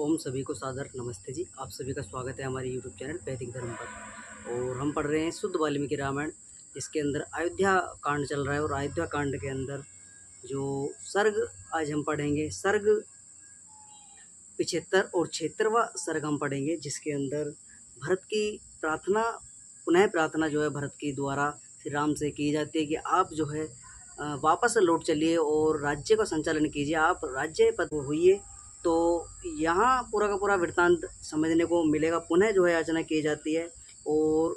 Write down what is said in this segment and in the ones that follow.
ओम सभी को सादर नमस्ते जी। आप सभी का स्वागत है हमारे यूट्यूब चैनल वैदिक धर्म पर। और हम पढ़ रहे हैं शुद्ध वाल्मीकि रामायण, जिसके अंदर अयोध्या कांड चल रहा है। और अयोध्या कांड के अंदर जो सर्ग आज हम पढ़ेंगे, सर्ग 75 और 76वां सर्ग हम पढ़ेंगे, जिसके अंदर भरत की प्रार्थना, पुनः प्रार्थना जो है भरत की द्वारा श्री राम से की जाती है कि आप जो है वापस लौट चलिए और राज्य का संचालन कीजिए, आप राज्य पद हुइए। तो यहाँ पूरा का पूरा वृत्तांत समझने को मिलेगा। पुनः जो है याचना की जाती है। और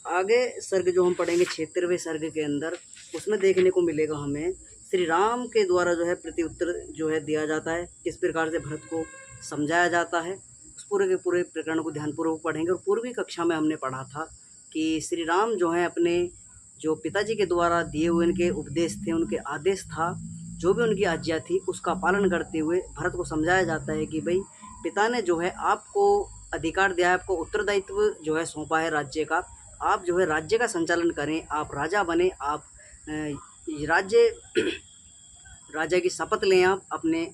आगे सर्ग जो हम पढ़ेंगे 76वें सर्ग के अंदर, उसमें देखने को मिलेगा हमें श्री राम के द्वारा जो है प्रत्युत्तर जो है दिया जाता है, किस प्रकार से भरत को समझाया जाता है। उस पूरे के पूरे प्रकरण को ध्यानपूर्वक पढ़ेंगे। और पूर्वी कक्षा में हमने पढ़ा था कि श्री राम जो है अपने जो पिताजी के द्वारा दिए हुए उनके उपदेश थे, उनके आदेश था, जो भी उनकी आज्ञा थी उसका पालन करते हुए भरत को समझाया जाता है कि भाई पिता ने जो है आपको अधिकार दिया है, आपको उत्तरदायित्व जो है सौंपा है राज्य का, आप जो है राज्य का संचालन करें, आप राजा बने, आप राज्य राजा की शपथ लें, आप अपने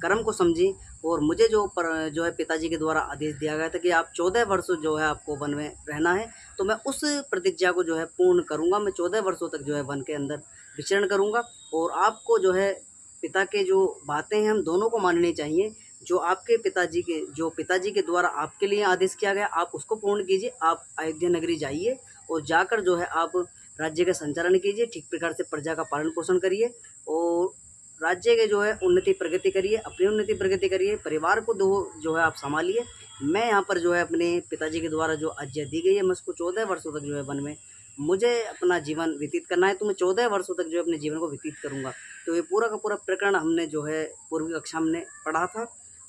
कर्म को समझें। और मुझे जो है पिताजी के द्वारा आदेश दिया गया था कि आप 14 वर्ष जो है आपको वन में रहना है, तो मैं उस प्रतिज्ञा को जो है पूर्ण करूँगा। मैं 14 वर्षों तक जो है वन के अंदर विचरण करूँगा। और आपको जो है पिता के जो बातें हैं हम दोनों को माननी चाहिए। जो आपके पिताजी के द्वारा आपके लिए आदेश किया गया, आप उसको पूर्ण कीजिए। आप अयोध्या नगरी जाइए और जाकर जो है आप राज्य का संचालन कीजिए, ठीक प्रकार से प्रजा का पालन पोषण करिए और राज्य के जो है उन्नति प्रगति करिए, अपनी उन्नति प्रगति करिए, परिवार को जो है आप संभालिए। मैं यहाँ पर जो है अपने पिताजी के द्वारा जो आज्ञा दी गई है, मैं उसको 14 वर्षों तक जो है वन में मुझे अपना जीवन व्यतीत करना है, तो मैं 14 वर्षों तक जो है अपने जीवन को व्यतीत करूँगा। तो ये पूरा का पूरा प्रकरण हमने जो है पूर्वी कक्षा हमने पढ़ा था।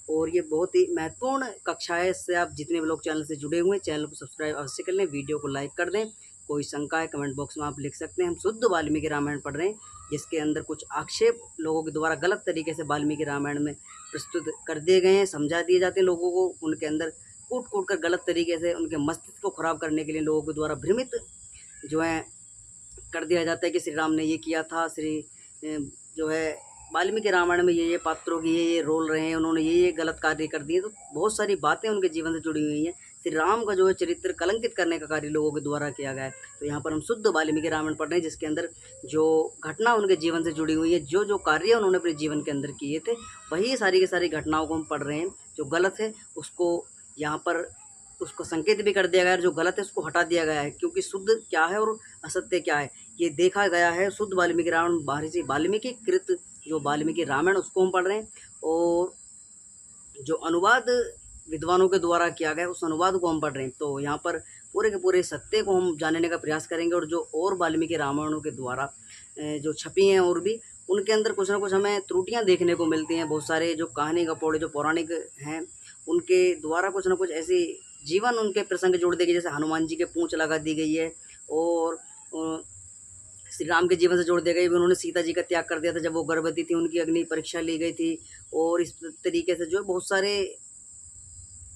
और ये बहुत ही महत्वपूर्ण कक्षा है। इससे आप जितने भी लोग चैनल से जुड़े हुए हैं, चैनल को सब्सक्राइब अवश्य कर लें, वीडियो को लाइक कर दें। कोई शंका है कमेंट बॉक्स में आप लिख सकते हैं। हम शुद्ध वाल्मीकि रामायण पढ़ रहे हैं, जिसके अंदर कुछ आक्षेप लोगों के द्वारा गलत तरीके से वाल्मीकि रामायण में प्रस्तुत कर दिए गए हैं, समझा दिए जाते हैं लोगों को। उनके अंदर कूट कूट कर गलत तरीके से उनके मस्तिष्क को खराब करने के लिए लोगों के द्वारा भ्रमित जो है कर दिया जाता है कि श्री राम ने ये किया था, जो है वाल्मीकि रामायण में ये पात्रों की ये रोल रहे हैं, उन्होंने ये गलत कार्य कर दिए। तो बहुत सारी बातें उनके जीवन से जुड़ी हुई हैं। श्री राम का जो है चरित्र कलंकित करने का कार्य लोगों के द्वारा किया गया है। तो यहाँ पर हम शुद्ध वाल्मीकि रामायण पढ़ रहे हैं, जिसके अंदर जो घटना उनके जीवन से जुड़ी हुई है, जो जो कार्य उन्होंने अपने जीवन के अंदर किए थे, वही सारी की सारी घटनाओं को हम पढ़ रहे हैं। जो गलत है उसको यहाँ पर उसको संकेत भी कर दिया गया है, जो गलत है उसको हटा दिया गया है, क्योंकि शुद्ध क्या है और असत्य क्या है ये देखा गया है। शुद्ध वाल्मीकि रामायण महर्षि वाल्मीकि कृत जो वाल्मीकि रामायण उसको हम पढ़ रहे हैं। और जो अनुवाद विद्वानों के द्वारा किया गया उस अनुवाद को हम पढ़ रहे हैं। तो यहाँ पर पूरे के पूरे सत्य को हम जानने का प्रयास करेंगे। और जो और वाल्मीकि रामायणों के द्वारा जो छपी हैं और भी उनके अंदर कुछ ना कुछ हमें त्रुटियां देखने को मिलती हैं। बहुत सारे जो कहानी गपोड़े जो पौराणिक हैं उनके द्वारा कुछ ना कुछ ऐसी जीवन उनके प्रसंग जोड़ दिए गए, जैसे हनुमान जी के पूंछ लगा दी गई है और श्री राम के जीवन से जोड़ दिया गया। उन्होंने सीता जी का त्याग कर दिया था जब वो गर्भवती थी, उनकी अग्नि परीक्षा ली गई थी। और इस तरीके से जो है बहुत सारे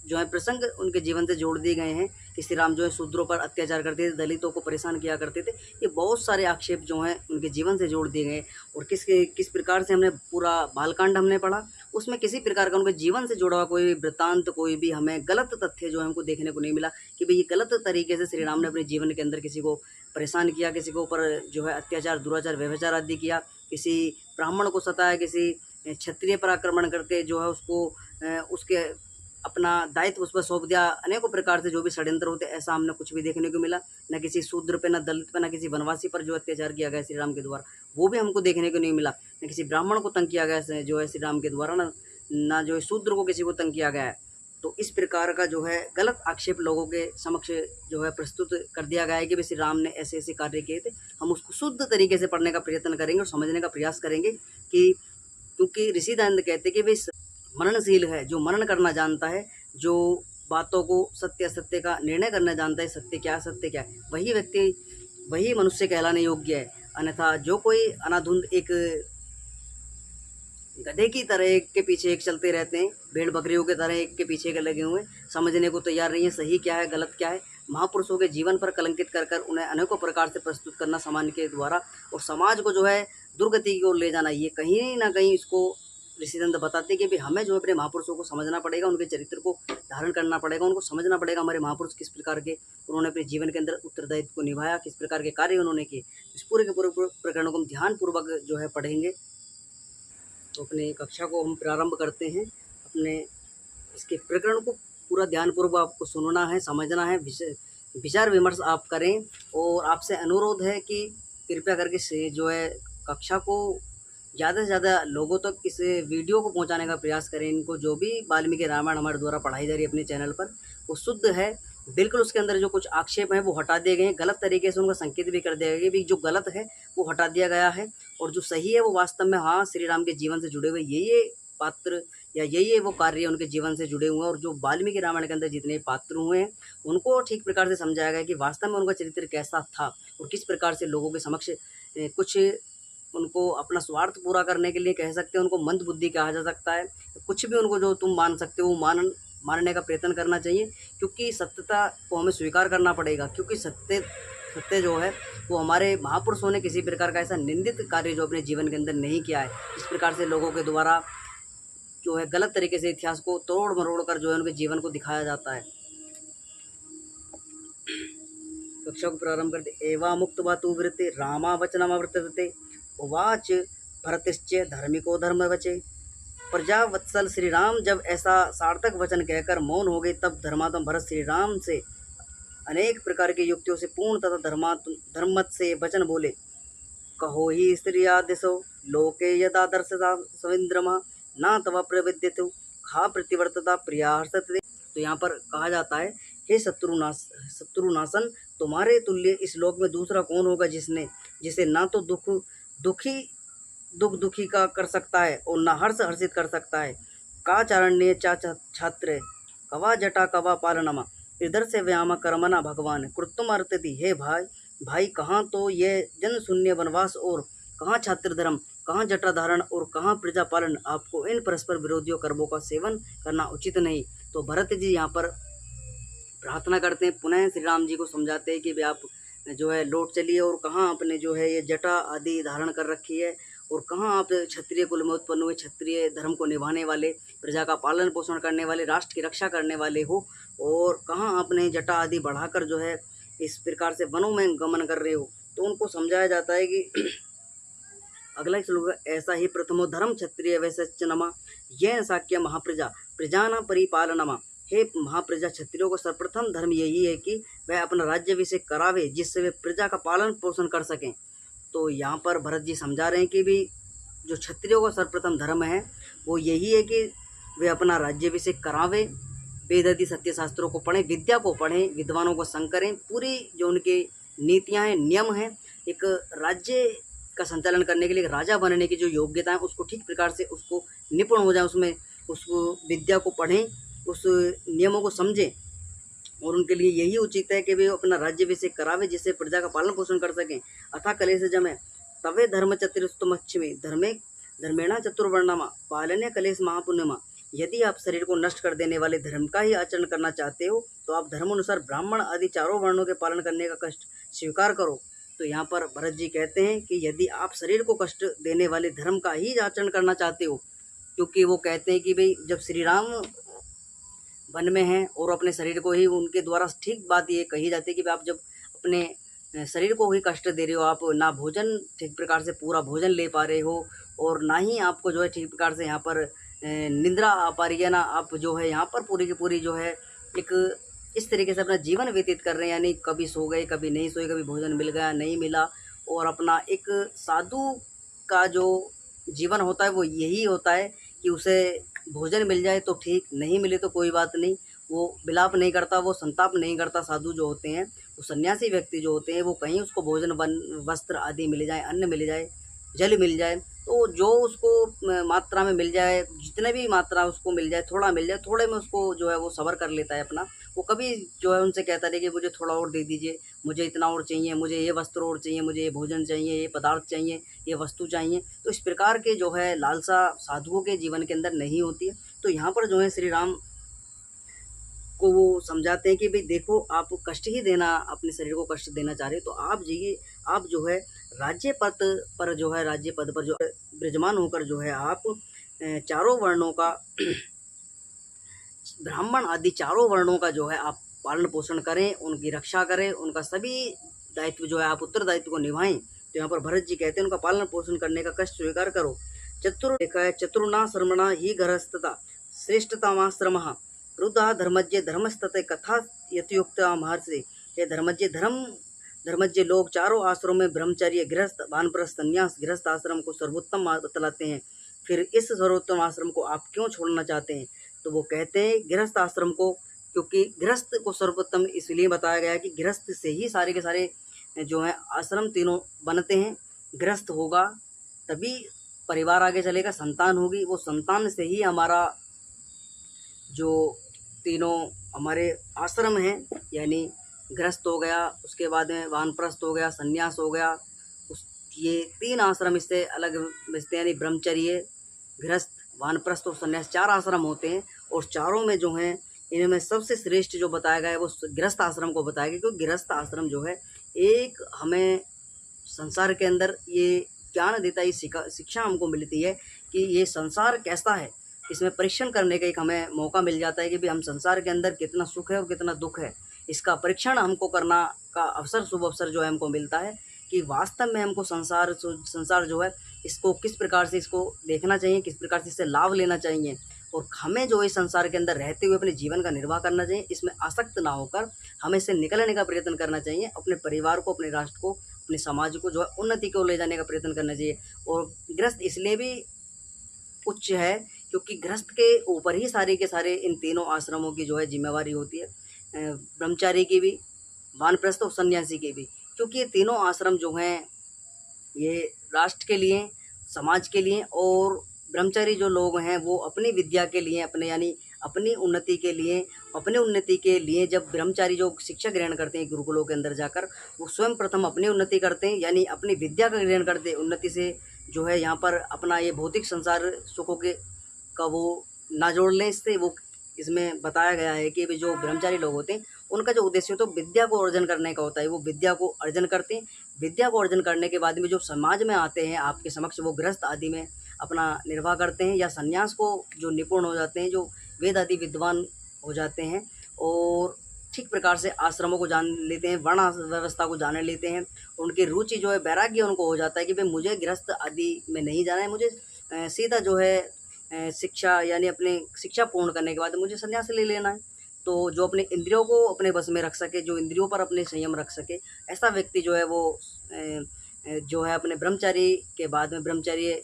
जो है प्रसंग उनके जीवन से जोड़ दिए गए हैं कि श्री राम जो है शूद्रों पर अत्याचार करते थे, दलितों को परेशान किया करते थे। ये बहुत सारे आक्षेप जो हैं उनके जीवन से जोड़ दिए गए। और किस प्रकार से हमने पूरा बालकांड हमने पढ़ा, उसमें किसी प्रकार का उनके जीवन से जुड़ा हुआ कोई वृत्तांत, कोई भी हमें गलत तथ्य जो है हमको देखने को नहीं मिला कि भाई ये गलत तरीके से श्री राम ने अपने जीवन के अंदर किसी को परेशान किया, किसी के ऊपर जो है अत्याचार, दुराचार, व्यभिचार आदि किया, किसी ब्राह्मण को सताया, किसी क्षत्रिय पर आक्रमण करके जो है उसको उसके अपना दायित्व उस पर सौंप दिया। अनेकों प्रकार से जो भी षड्यंत्र होते ऐसा हमने कुछ भी देखने को मिला। न किसी शूद्र पे, न दलित पे, न किसी वनवासी पर जो अत्याचार किया गया श्री राम के द्वारा, वो भी हमको देखने को नहीं मिला। न किसी ब्राह्मण को तंग किया गया जो है श्री राम के द्वारा, न जो है शूद्र को किसी को तंग किया गया है। तो इस प्रकार का जो है गलत आक्षेप लोगों के समक्ष जो है प्रस्तुत कर दिया गया है कि भाई श्री राम ने ऐसे ऐसे कार्य किए थे। हम उसको शुद्ध तरीके से पढ़ने का प्रयत्न करेंगे और समझने का प्रयास करेंगे कि क्योंकि ऋषि दयानंद कहते हैं कि भाई मननशील है, जो मनन करना जानता है, जो बातों को सत्य असत्य का निर्णय करना जानता है, सत्य क्या सत्य क्या है, वही व्यक्ति, वही मनुष्य कहलाने योग्य है। अन्यथा जो कोई अनाधुंध एक गधे की तरह एक के पीछे एक चलते रहते हैं, भेड़ बकरियों की तरह एक के पीछे के लगे हुए, समझने को तैयार नहीं है सही क्या है गलत क्या है, महापुरुषों के जीवन पर कलंकित कर कर उन्हें अनेकों प्रकार से प्रस्तुत करना समाज के द्वारा, और समाज को जो है दुर्गति की ओर ले जाना, ये कहीं ना कहीं इसको ऋषिदंत बताते हैं कि भाई हमें जो अपने महापुरुषों को समझना पड़ेगा, उनके चरित्र को धारण करना पड़ेगा, उनको समझना पड़ेगा हमारे महापुरुष किस प्रकार के उन्होंने अपने जीवन के अंदर उत्तरदायित्व को निभाया, किस प्रकार के कार्य उन्होंने किए। इस पूरे के पूरे प्रकरणों को हम ध्यानपूर्वक जो है पढ़ेंगे। तो अपने कक्षा को हम प्रारंभ करते हैं। अपने इसके प्रकरण को पूरा ध्यानपूर्वक आपको सुनना है, समझना है, विचार विमर्श आप करें। और आपसे अनुरोध है कि कृपया करके से जो है कक्षा को ज़्यादा से ज़्यादा लोगों तक इस वीडियो को पहुंचाने का प्रयास करें। इनको जो भी वाल्मीकि रामायण हमारे द्वारा पढ़ाई जा रही है अपने चैनल पर, वो शुद्ध है बिल्कुल। उसके अंदर जो कुछ आक्षेप हैं वो हटा दिए गए हैं, गलत तरीके से उनका संकेत भी कर दिया गया है कि जो गलत है वो हटा दिया गया है, और जो सही है वो वास्तव में हाँ श्री राम के जीवन से जुड़े हुए ये पात्र या यही वो कार्य उनके जीवन से जुड़े हुए हैं। और जो वाल्मीकि रामायण के अंदर जितने पात्र हुए हैं उनको ठीक प्रकार से समझाया गया कि वास्तव में उनका चरित्र कैसा था और किस प्रकार से लोगों के समक्ष कुछ उनको अपना स्वार्थ पूरा करने के लिए कह सकते हैं, उनको मंद बुद्धि कहा जा सकता है। कुछ भी उनको जो तुम मान सकते हो वो मानने का प्रयत्न करना चाहिए, क्योंकि सत्यता को हमें स्वीकार करना पड़ेगा। क्योंकि सत्य जो है वो हमारे महापुरुषों ने किसी प्रकार का ऐसा निंदित कार्य जो अपने जीवन के अंदर नहीं किया है। इस प्रकार से लोगों के द्वारा जो है गलत तरीके से इतिहास को तोड़ मरोड़ कर जो है उनके जीवन को दिखाया जाता है। कक्षा को प्रारंभ करते। एवा मुक्त बातु वृत्ते रामा वचनमवर्तते उवाच भरतश्च धार्मिको धर्म वचे। प्रजावत्सल श्री राम जब ऐसा सार्थक वचन कहकर मौन हो गए, तब धर्मात्मा भरत श्री राम से अनेक प्रकार की युक्तियों से पूर्ण तथा धर्मत से वचन बोले। कहो ही स्त्रिया दिशो लोके यदा दर्शता सविंद्रमा ना तवा प्रविद्यतु खा प्रतिवर्तता प्रियाहर्षते। तो यहाँ पर कहा जाता है, हे शत्रुनाशन, तुम्हारे तुल्य इस लोक में दूसरा कौन होगा जिसे ना तो दुखी का कर सकता है और ना हर्ष हर्षित कर सकता है। का चारण्य छात्र कवा जटा कवा पालनमा इधर से व्याम कर्मना भगवान कृत्तम अर्थति। हे भाई कहाँ तो ये जन शून्य वनवास और कहाँ छात्र धर्म, कहाँ जटा धारण और कहाँ प्रजा पालन। आपको इन परस्पर विरोधियों कर्मों का सेवन करना उचित नहीं। तो भरत जी यहाँ पर प्रार्थना करते हैं, पुनः श्री राम जी को समझाते हैं कि भाई आप जो है लौट चलिए और कहाँ आपने जो है ये जटा आदि धारण कर रखी है और कहाँ आप क्षत्रिय कुल में उत्पन्न हुए, क्षत्रिय धर्म को निभाने वाले, प्रजा का पालन पोषण करने वाले, राष्ट्र की रक्षा करने वाले हो, और कहाँ आपने जटा आदि बढ़ाकर जो है इस प्रकार से वनों में गमन कर रहे हो। तो उनको समझाया जाता है कि अगला श्लोक, ऐसा ही प्रथमो धर्म क्षत्रिय वैश्च नमा यह साक्य महाप्रजा प्रजाना परिपालनमा। हे महाप्रजा, क्षत्रियों को सर्वप्रथम धर्म यही है कि वह अपना राज्याभिषेक करावे, जिससे वे प्रजा का पालन पोषण कर सकें। तो यहाँ पर भरत जी समझा रहे हैं कि भी जो क्षत्रियों का सर्वप्रथम धर्म है वो यही है कि वे अपना राज्याभिषेक करावे, वेद आदि सत्य शास्त्रों को पढ़ें, विद्या को पढ़ें, विद्वानों को संग करें, पूरी जो उनकी नीतियाँ हैं, नियम हैं, एक राज्य का संचालन करने के लिए, राजा बनने की जो योग्यता है उसको ठीक प्रकार से उसको निपुण हो जाए, उसमें उसको विद्या को पढ़ें, उस नियमों को समझें, और उनके लिए यही उचित है कि वे अपना राज्याभिषेक करावे, जिससे प्रजा का पालन पोषण कर सकें। अथा कलेश जमे तवे धर्म चतुस्तमक्षमे धर्मेणा चतुर्वर्णमा पालने कलेश महापुण्यमा। यदि आप शरीर को नष्ट कर देने वाले धर्म का ही आचरण करना चाहते हो तो आप धर्मानुसार ब्राह्मण आदि चारों वर्णों के पालन करने का कष्ट स्वीकार करो। तो यहाँ पर भरत जी कहते हैं कि यदि आप शरीर को कष्ट देने वाले धर्म का ही आचरण करना चाहते हो, क्योंकि वो कहते हैं कि भाई जब श्री राम वन में हैं और अपने शरीर को ही उनके द्वारा ठीक बात ये कही जाती है कि आप जब अपने शरीर को ही कष्ट दे रहे हो, आप ना भोजन ठीक प्रकार से पूरा भोजन ले पा रहे हो और ना ही आपको जो है ठीक प्रकार से यहाँ पर निंद्रा आ पा रही है, ना आप जो है यहाँ पर पूरी की पूरी जो है एक इस तरीके से अपना जीवन व्यतीत कर रहे हैं, यानी कभी सो गए, कभी नहीं सोए, कभी भोजन मिल गया नहीं मिला, और अपना एक साधु का जो जीवन होता है वो यही होता है कि उसे भोजन मिल जाए तो ठीक, नहीं मिले तो कोई बात नहीं, वो विलाप नहीं करता, वो संताप नहीं करता। साधु जो होते हैं, वो सन्यासी व्यक्ति जो होते हैं, वो कहीं उसको भोजन वस्त्र आदि मिल जाए, अन्न मिल जाए, जल मिल जाए, तो जो उसको मात्रा में मिल जाए, जितने भी मात्रा उसको मिल जाए, थोड़ा मिल जाए, थोड़े में उसको जो है वो सब्र कर लेता है अपना। वो कभी जो है उनसे कहता है कि मुझे थोड़ा और दे दीजिए, मुझे इतना और चाहिए, मुझे ये वस्त्र और चाहिए, मुझे ये भोजन चाहिए, ये पदार्थ चाहिए, ये वस्तु चाहिए। तो इस प्रकार के जो है लालसा साधुओं के जीवन के अंदर नहीं होती है। तो यहाँ पर जो है श्री राम को वो समझाते हैं कि भाई देखो, आप कष्ट ही देना, अपने शरीर को कष्ट देना चाह रहे हो, तो आप जो है राज्य पद पर जो है विराजमान होकर जो है आप चारों वर्णों का ब्राह्मण आदि चारों वर्णों का जो है आप पालन पोषण करें, उनकी रक्षा करें, उनका सभी दायित्व जो है आप उत्तरदायित्व को निभाएं। तो यहाँ पर भरत जी कहते हैं उनका पालन पोषण करने का कष्ट स्वीकार करो। देखा है, चतुर्ना श्रमणा ही गरहस्तता श्रेष्ठतमाश्रमः रुद्धा धर्मज्ञ धर्मस्तते कथा यथयुक्त महर्षि। ये धर्मज्ञ लोग चारों आश्रमों में ब्रह्मचर्य, गृहस्थ, वानप्रस्थ, संन्यास, गृहस्थ आश्रम को सर्वोत्तम बतलाते हैं। फिर इस सर्वोत्तम आश्रम को आप क्यों छोड़ना चाहते हैं? तो वो कहते हैं गृहस्थ आश्रम को, क्योंकि गृहस्थ को सर्वोत्तम इसलिए बताया गया है कि गृहस्थ से ही सारे के सारे जो है आश्रम तीनों बनते हैं। गृहस्थ होगा तभी परिवार आगे चलेगा, संतान होगी, वो संतान से ही हमारा जो तीनों हमारे आश्रम हैं, यानी गृहस्थ हो गया, उसके बाद में वानप्रस्थ हो गया, संन्यास हो गया, उस ये 3 आश्रम इससे अलग बचते हैं, यानी ब्रह्मचर्य, गृहस्थ, वानप्रस्थ और संन्यास 4 आश्रम होते हैं। और चारों में जो हैं इनमें सबसे श्रेष्ठ जो बताया गया है वो गृहस्थ आश्रम को बताया गया, क्योंकि गृहस्थ आश्रम जो है एक हमें संसार के अंदर ये ज्ञान देता है, शिक्षा हमको मिलती है कि ये संसार कैसा है, इसमें परीक्षण करने का एक हमें मौका मिल जाता है कि भाई हम संसार के अंदर कितना सुख है और कितना दुख है, इसका परीक्षण हमको करना का अवसर, शुभ अवसर जो है हमको मिलता है कि वास्तव में हमको संसार जो है इसको किस प्रकार से इसको देखना चाहिए, किस प्रकार से इससे लाभ लेना चाहिए, और हमें जो इस संसार के अंदर रहते हुए अपने जीवन का निर्वाह करना चाहिए, इसमें आसक्त ना होकर हमें इससे निकलने का प्रयत्न करना चाहिए, अपने परिवार को, अपने राष्ट्र को, अपने समाज को जो है उन्नति को ले जाने का प्रयत्न करना चाहिए। और गृहस्थ इसलिए भी उच्च है क्योंकि गृहस्थ के ऊपर ही सारे के सारे इन तीनों आश्रमों की जो है जिम्मेवारी होती है, ब्रह्मचारी की भी, वानप्रस्थ और सन्यासी की भी, क्योंकि ये तीनों आश्रम जो हैं ये राष्ट्र के लिए, समाज के लिए, और ब्रह्मचारी जो लोग हैं वो अपनी विद्या के लिए, अपने यानी अपनी उन्नति के लिए जब ब्रह्मचारी जो शिक्षा ग्रहण करते हैं गुरुकुलों के अंदर जाकर, वो स्वयं प्रथम अपनी उन्नति करते हैं, यानी अपनी विद्या का ग्रहण करते हैं। उन्नति से जो है यहाँ पर अपना ये भौतिक संसार सुखों के का वो ना जोड़ लें, इससे वो इसमें बताया गया है कि जो ब्रह्मचारी लोग होते हैं उनका जो उद्देश्य होता है तो विद्या को अर्जन करने का होता है, वो विद्या को अर्जन करते हैं। विद्या को अर्जन करने के बाद में जो समाज में आते हैं आपके समक्ष, वो गृहस्थ आदि में अपना निर्वाह करते हैं, या संन्यास को जो निपुण हो जाते हैं, जो वेद आदि विद्वान हो जाते हैं, और ठीक प्रकार से आश्रमों को जान लेते हैं, वर्ण व्यवस्था को जान लेते हैं, उनकी रुचि जो है, वैराग्य उनको हो जाता है कि भाई मुझे गृहस्थ आदि में नहीं जाना है, मुझे सीधा जो है शिक्षा, यानी अपने शिक्षा पूर्ण करने के बाद मुझे संन्यास ले लेना है। तो जो अपने इंद्रियों को अपने बस में रख सके, जो इंद्रियों पर अपने संयम रख सके, ऐसा व्यक्ति जो है वो जो है अपने ब्रह्मचारी के बाद में ब्रह्मचर्य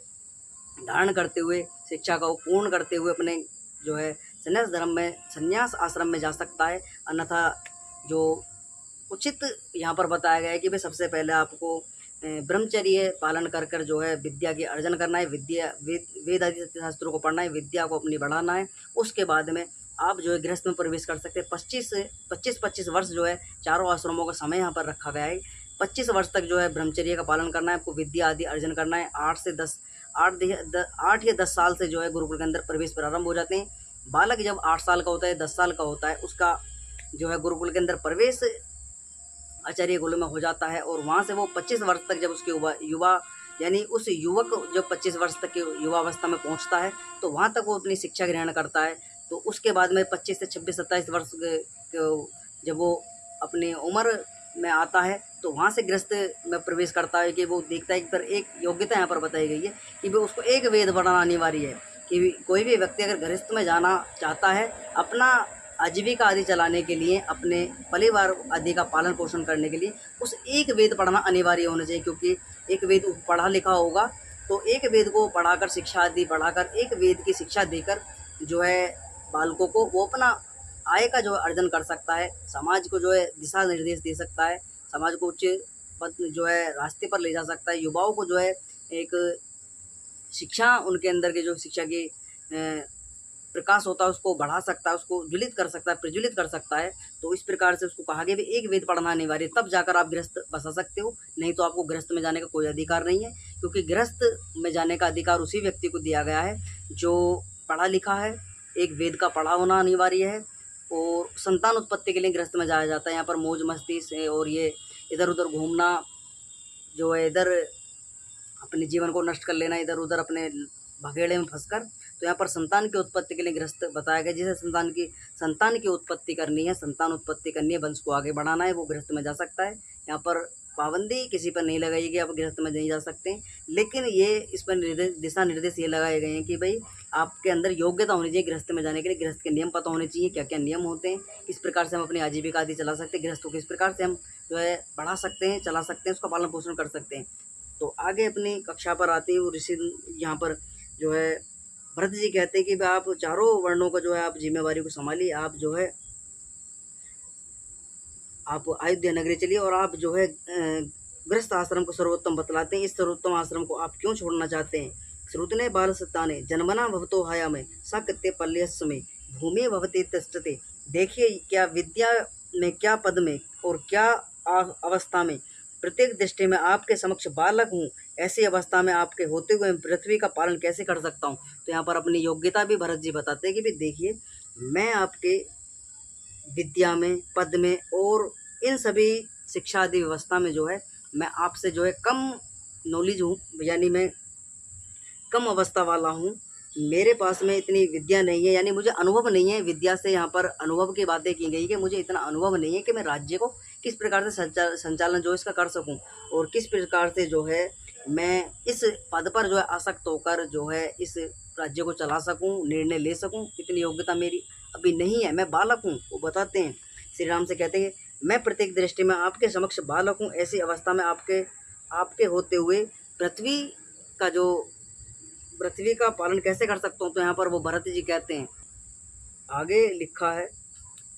धारण करते हुए, शिक्षा को पूर्ण करते हुए अपने जो है संन्यास आश्रम में जा सकता है। अन्यथा जो उचित यहाँ पर बताया गया है कि भाई सबसे पहले आपको ब्रह्मचर्य पालन कर जो है विद्या की अर्जन करना है, वेद आदि शास्त्रों को पढ़ना है, विद्या को अपनी बढ़ाना है। उसके बाद में आप जो है गृहस्थ में प्रवेश कर सकते हैं। 25 वर्ष जो है चारों आश्रमों का समय यहाँ पर रखा गया है। 25 वर्ष तक जो है ब्रह्मचर्य का पालन करना है, आपको विद्या आदि अर्जन करना है। 8 या 10 साल से जो है गुरुकुल के अंदर प्रवेश प्रारंभ हो जाते हैं। बालक जब 8 साल का होता है, 10 साल का होता है, उसका जो है गुरुकुल के अंदर प्रवेश आचार्य कुल में हो जाता है, और वहाँ से वो 25 वर्ष तक जब उसके युवा यानी उस युवक जब 25 वर्ष तक के युवावस्था में पहुँचता है तो वहाँ तक वो अपनी शिक्षा ग्रहण करता है। तो उसके बाद में 25 से 26-27 वर्ष जब वो अपनी उम्र में आता है तो वहाँ से गृहस्थ में प्रवेश करता है कि वो देखता है कि पर एक योग्यता यहाँ पर बताई गई है कि वो उसको एक वेद पढ़ना अनिवार्य है, कि कोई भी व्यक्ति अगर गृहस्थ में जाना चाहता है अपना आजीविका आदि चलाने के लिए, अपने परिवार आदि का पालन पोषण करने के लिए, उस एक वेद पढ़ना अनिवार्य होना चाहिए। क्योंकि एक वेद पढ़ा लिखा होगा तो एक वेद को पढ़ाकर, शिक्षा आदि पढ़ाकर, एक वेद की शिक्षा देकर जो है बालकों को वो अपना आय का जो है अर्जन कर सकता है, समाज को जो है दिशा निर्देश दे सकता है, समाज को उच्च पद जो है रास्ते पर ले जा सकता है, युवाओं को जो है एक शिक्षा, उनके अंदर के जो शिक्षा की प्रकाश होता है उसको बढ़ा सकता है, उसको ज्वलित कर सकता है, प्रज्वलित कर सकता है। तो इस प्रकार से उसको कहा गया भी एक वेद पढ़ना अनिवार्य, तब जाकर आप गृहस्थ बसा सकते हो, नहीं तो आपको गृहस्थ में जाने का कोई अधिकार नहीं है। क्योंकि गृहस्थ में जाने का अधिकार उसी व्यक्ति को दिया गया है जो पढ़ा लिखा है, एक वेद का पढ़ा होना अनिवार्य है, और संतान उत्पत्ति के लिए गृहस्थ में जाया जाता है। यहाँ पर मौज मस्ती से और ये इधर उधर घूमना जो है, इधर अपने जीवन को नष्ट कर लेना, इधर उधर अपने भगेड़े में फंसकर तो यहाँ पर संतान की उत्पत्ति के लिए गृहस्थ बताया गया। जिसे संतान की उत्पत्ति करनी है, संतान उत्पत्ति करनी है, वंश को आगे बढ़ाना है, वो गृहस्थ में जा सकता है। यहाँ पर पाबंदी किसी पर नहीं लगाई गई, आप गृहस्थ में नहीं जा सकते, लेकिन ये इस पर दिशा निर्देश ये लगाए गए हैं कि भाई आपके अंदर योग्यता होनी चाहिए गृहस्थ में जाने के लिए। गृहस्थ के नियम पता होने चाहिए, क्या क्या नियम होते हैं, किस प्रकार से हम अपनी आजीविका आदि चला सकते हैं, गृहस्थ को किस प्रकार से हम जो है बढ़ा सकते हैं, चला सकते हैं, उसका पालन पोषण कर सकते हैं। तो आगे अपनी कक्षा पर आते ही वो ऋषि यहाँ पर जो है भरत जी कहते हैं कि आप चारों वर्णों का जो है आप जिम्मेवारी को संभालिए, आप जो है आप अयोध्या नगरी चलिए और आप जो है गृहस्थ आश्रम को सर्वोत्तम बतलाते हैं। इस सर्वोत्तम आश्रम को आप क्यों छोड़ना चाहते हैं? श्रुतने बाल सत्ताने जन्मना भवतो हया में साकत्य पल्यस्व में भूमि भवते तिष्ठते। देखिए क्या विद्या में, क्या पद में और क्या अवस्था में, प्रत्येक दृष्टि में आपके समक्ष बालक हूँ, ऐसी अवस्था में आपके होते हुए पृथ्वी का पालन कैसे कर सकता हूँ। तो यहाँ पर अपनी योग्यता भी भरत जी बताते हैं कि भी देखिए मैं आपके विद्या में, पद में और इन सभी शिक्षा आदि व्यवस्था में जो है मैं आपसे जो है कम नॉलेज हूँ, यानी मैं कम अवस्था वाला हूँ, मेरे पास में इतनी विद्या नहीं है, यानी मुझे अनुभव नहीं है विद्या से। यहाँ पर अनुभव की बातें की गई कि मुझे इतना अनुभव नहीं है कि मैं राज्य को किस प्रकार से संचालन जो इसका कर सकूं और किस प्रकार से जो है मैं इस पद पर जो है आसक्त होकर जो है इस राज्य को चला सकूं, निर्णय ले सकूं, इतनी योग्यता मेरी अभी नहीं है, मैं बालक हूँ। वो बताते हैं, श्री राम से कहते हैं मैं प्रत्येक दृष्टि में आपके समक्ष बालक हूँ, ऐसी अवस्था में आपके होते हुए पृथ्वी का पालन कैसे कर सकता हूँ। तो यहाँ पर वो भरत जी कहते हैं, आगे लिखा है,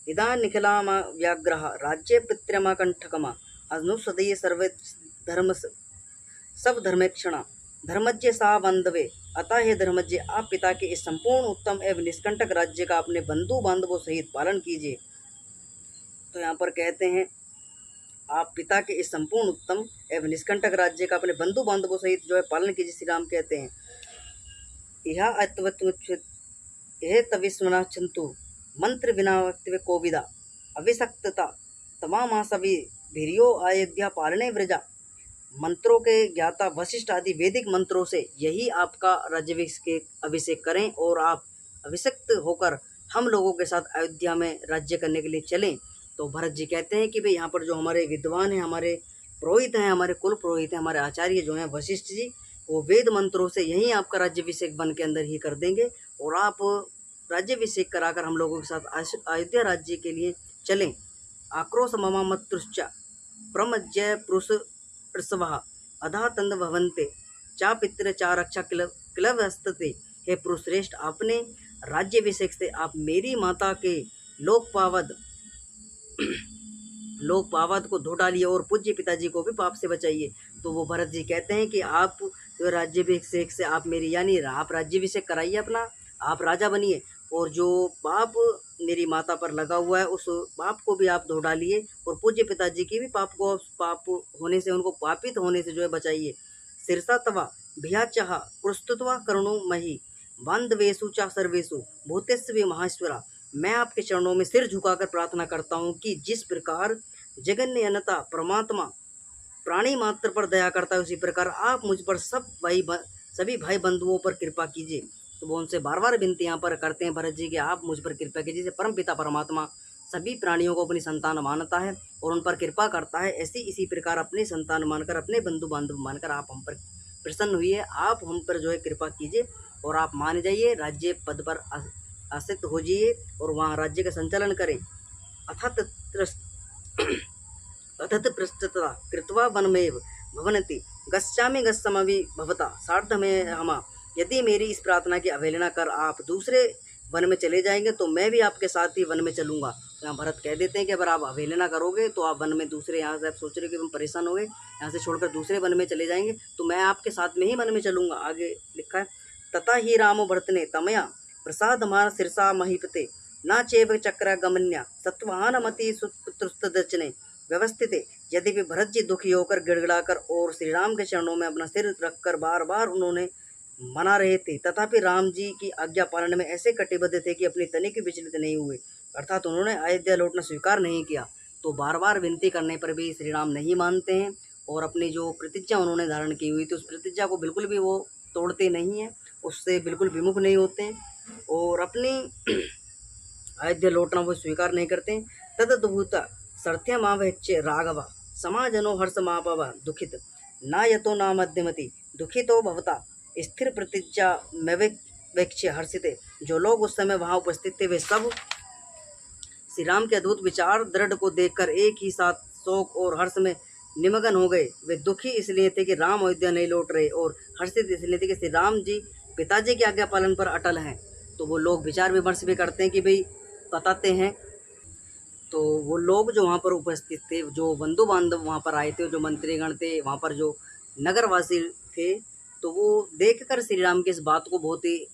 इदा निखिलामा व्याग्रह राज्य पित्रमा कंठकमा अनुसदय सर्वे धर्म सब धर्मेक्षणा धर्मज्ञ सा बंधवे। अतः हे धर्मज्ञ, आप पिता के इस संपूर्ण उत्तम एवं निष्कंटक राज्य का अपने बंधु बांधवों सहित पालन कीजिए। तो यहाँ पर कहते हैं आप पिता के इस संपूर्ण उत्तम एवं निष्कंटक राज्य का अपने बंधु बांधवों सहित जो है पालन कीजिए। श्री राम कहते हैं यह तविस्मना चंतु मंत्र बिना वक्तव्य कोविदा अभिषक्तता तमाम सभी भीरियो अयोध्या पालने व्रजा। मंत्रों के ज्ञाता वशिष्ठ आदि वैदिक मंत्रों से यही आपका राज्याभिषेक करें और आप अभिषिक्त होकर हम लोगों के साथ अयोध्या में राज्य करने के लिए चलें। तो भरत जी कहते हैं कि भाई यहाँ पर जो हमारे विद्वान हैं, हमारे पुरोहित हैं, हमारे कुल पुरोहित हैं, हमारे आचार्य जो हैं वशिष्ठ जी, वो वेद मंत्रों से यही आपका राज्याभिषेक बन के अंदर ही कर देंगे और आप राज्याभिषेक कराकर हम लोगों के साथ अयोध्या राज्य के लिए चलें। आक्रोश ममा मतृश्चा प्रमज्य पुरुष प्रसवः अधा तंद भवन्ते चा पितृ चा रक्षा किलवस्तते। हे पुरुष श्रेष्ठ, अपने राज्याभिषेक से आप मेरी माता के लोकपावद को धो डालिए और पूज्य पिताजी को भी पाप से बचाइए। तो वो भरत जी कहते हैं कि आप जो राज्याभिषेक से आप मेरी, यानी आप राज्याभिषेक कराइए अपना, आप राजा बनिए और जो पाप मेरी माता पर लगा हुआ है उस पाप को भी आप धो डालिए और पूज्य पिताजी की भी पाप होने से, उनको पापित होने से जो है बचाइए। सिरसा तवा भिया चाह प्रस्तुतवा करुणो मही बांधवेशु चा सर्वेशु भूतेस्वी महाश्वरा। मैं आपके चरणों में सिर झुकाकर प्रार्थना करता हूँ कि जिस प्रकार जगन्य अनता परमात्मा प्राणी मात्र पर दया करता है, उसी प्रकार आप मुझ पर सभी भाई बंधुओं पर कृपा कीजिए। तो वो उनसे बार बार विनती यहाँ पर करते हैं भरत जी कि आप मुझ पर कृपा कीजिए। परम पिता परमात्मा सभी प्राणियों को अपनी संतान मानता है और उन पर कृपा करता है, इसी प्रकार अपने संतान मानकर, अपने बंधु बांधव मानकर आप हम पर प्रसन्न हुई है, आप हम पर जो है कृपा कीजिए और आप मान जाइए, राज्य पद पर आसित हो जाइए और वहाँ राज्य का संचालन करें। अथत पृष्ठतः कृत्वा वनमेव भवनति गच्छामि गच्छमवि भवता सार्धमेव हमा। यदि मेरी इस प्रार्थना की अवहेलना कर आप दूसरे वन में चले जाएंगे तो मैं भी आपके साथ ही वन में चलूँगा। तो यहाँ भरत कह देते हैं कि अगर आप अवहेलना करोगे तो आप वन में दूसरे, यहाँ से आप सोच रहे हो कि हम परेशान हो गए, यहाँ से छोड़कर दूसरे वन में चले जाएंगे तो मैं आपके साथ में ही वन में चलूँगा। आगे लिखा है, तथा ही रामो भरतने तमया प्रसाद मान सिरसा महीपते न चेव चक्र गमन्या सत्वान मति सुपुत्रस्तदचने व्यवस्थित। यद्यपि भरत जी दुखी होकर गिड़गिड़ाकर और श्री राम के चरणों में अपना सिर रखकर बार बार उन्होंने मना रहे थे, तथापि राम जी की आज्ञा पालन में ऐसे कटिबद्ध थे कि अपनी तनिक विचलित नहीं हुए, अर्थात उन्होंने अयोध्या लौटना स्वीकार नहीं किया। तो बार बार विनती करने पर भी श्री राम नहीं मानते हैं और अपनी जो प्रतिज्ञा उन्होंने धारण की हुई थी उस प्रतिज्ञा को बिल्कुल भी वो तोड़ते नहीं हैं उससे बिल्कुल विमुख नहीं होते हैं और अपनी अयोध्या लौटना वो स्वीकार नहीं करते। तदद्भुत सत्य मावच्य राघव समाजनो हर्ष मापव दुखित ना यतो ना मध्यमति दुखितो भवता स्थिर प्रतिज्ञा वेक्ष्य हर्षिते। जो लोग उस समय वहाँ उपस्थित थे वे सब श्री राम के अद्भुत विचार दृढ़ को देखकर एक ही साथ शोक और हर्ष में निमग्न हो गए। वे दुखी इसलिए थे कि राम अयोध्या नहीं लौट रहे और हर्षित इसलिए थे कि श्री राम जी पिताजी की आज्ञा पालन पर अटल हैं। तो वो लोग विचार विमर्श भी करते हैं कि भाई बताते हैं। तो वो लोग जो वहाँ पर उपस्थित थे, जो बंधु बांधव वहाँ पर आए थे, जो मंत्रीगण थे, वहाँ पर जो नगरवासी थे, तो वो देखकर श्री राम की इस बात को बहुत ही